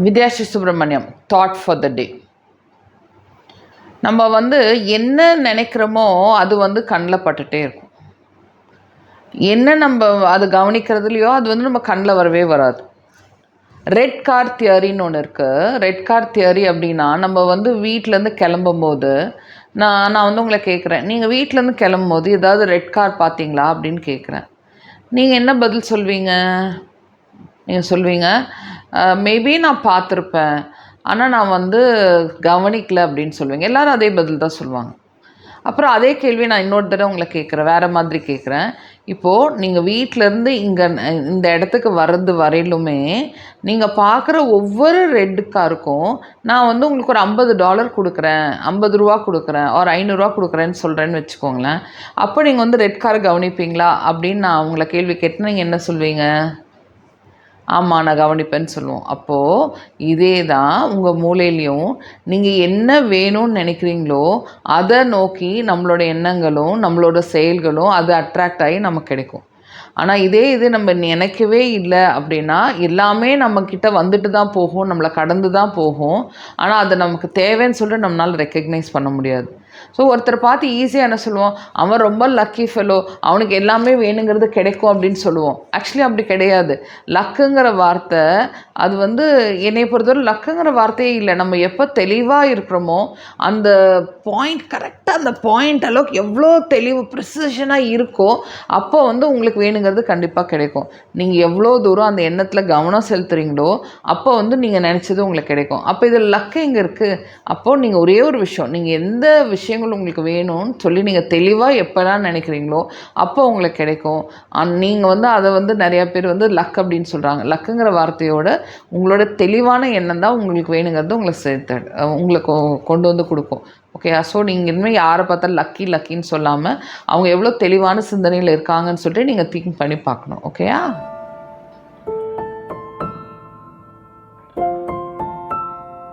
Vidyasri Subramaniam thought for the day. நம்ம என்ன நினைக்கிறோமோ அது கண்ணில் பட்டுட்டே இருக்கும். என்ன நம்ம அது கவனிக்கிறதுலையோ அது நம்ம கண்ணில் வரவே வராது. ரெட் கார் தியரின்னு ஒன்று இருக்குது. ரெட் கார் தியரி அப்படின்னா நம்ம வீட்டிலேருந்து கிளம்பும்போது நான் உங்களை கேட்குறேன், நீங்கள் வீட்டிலேருந்து கிளம்பும்போது ஏதாவது ரெட் கார் பார்த்தீங்களா அப்படின்னு கேட்குறேன். நீங்கள் என்ன பதில் சொல்வீங்க? நீங்கள் சொல்வீங்க, மேபி நான் பார்த்துருப்பேன், ஆனால் நான் கவனிக்கலை அப்படின்னு சொல்லுவீங்க. எல்லோரும் அதே பதில் தான் சொல்லுவாங்க. அப்புறம் அதே கேள்வி நான் இன்னொரு தடவை உங்களை கேட்குறேன், வேறு மாதிரி கேட்குறேன். இப்போது நீங்கள் வீட்டிலேருந்து இந்த இடத்துக்கு வர்றது வரையிலுமே நீங்கள் பார்க்குற ஒவ்வொரு ரெட் காருக்கும் நான் உங்களுக்கு ஒரு $50 கொடுக்குறேன், $50 கொடுக்குறேன், ஒரு $500 கொடுக்குறேன்னு சொல்கிறேன்னு வச்சுக்கோங்களேன். அப்போ நீங்கள் ரெட் காரை கவனிப்பீங்களா அப்படின்னு நான் உங்களை கேள்வி கேட்டேன்னா நீங்கள் என்ன சொல்வீங்க? ஆமாம், நான் கவனிப்பேன்னு சொல்லுவோம். அப்போது இதே தான் உங்கள் மூளையிலையும் நீங்கள் என்ன வேணும்னு நினைக்கிறீங்களோ அதை நோக்கி நம்மளோட எண்ணங்களும் நம்மளோட செயல்களும் அது அட்ராக்ட் ஆகி நமக்கு கிடைக்கும். ஆனால் இது நம்ம நினைக்கவே இல்லை அப்படின்னா எல்லாமே நம்மக்கிட்ட வந்துட்டு தான் போகும், நம்மளை கடந்து தான் போகும். ஆனால் அது நமக்கு தேவைன்னு சொல்லிட்டு நம்மளால் ரெக்கக்னைஸ் பண்ண முடியாது. ஸோ ஒருத்தரை பார்த்து ஈஸியாக என்ன சொல்லுவோம், அவன் ரொம்ப லக்கி ஃபெலோ, அவனுக்கு எல்லாமே வேணுங்கிறது கிடைக்கும் அப்படின்னு சொல்லுவோம். ஆக்சுவலி அப்படி கிடையாது. லக்குங்கிற வார்த்தை அது என்னை பொறுத்தவரை லக்குங்கிற வார்த்தையே இல்லை. நம்ம எப்போ தெளிவாக இருக்கிறோமோ அந்த பாயிண்ட் கரெக்டாக அந்த பாயிண்ட் அளவுக்கு எவ்வளோ தெளிவு ப்ரிசிஷனாக இருக்கோ அப்போ உங்களுக்கு வேணுங்கிறது கண்டிப்பாக கிடைக்கும். நீங்கள் எவ்வளோ தூரம் அந்த எண்ணத்தில் கவனம் செலுத்துகிறீங்களோ அப்போ நீங்கள் நினச்சது உங்களுக்கு கிடைக்கும். அப்போ இதில் லக்கு எங்கே இருக்குது? அப்போது நீங்கள் ஒரே ஒரு விஷயம், நீங்கள் எந்த விஷயங்கள் உங்களுக்கு வேணும்னு சொல்லி நீங்கள் தெளிவாக எப்போலாம் நினைக்கிறீங்களோ அப்போ உங்களுக்கு கிடைக்கும். நீங்கள் அதை நிறையா பேர் லக் அப்படின்னு சொல்கிறாங்க. லக்குங்கிற வார்த்தையோட உங்களோட தெளிவான எண்ணம் தான் உங்களுக்கு வேணுங்கிறது உங்களுக்கு கொண்டு கொடுக்கும். ஓகே, ஸோ நீங்கள் இனிமேல் யாரை பார்த்தாலும் லக்கின்னு சொல்லாமல் அவங்க எவ்வளோ தெளிவான சிந்தனையில் இருக்காங்கன்னு சொல்லிட்டு நீங்கள் திங்க் பண்ணி பார்க்கணும். ஓகேயா?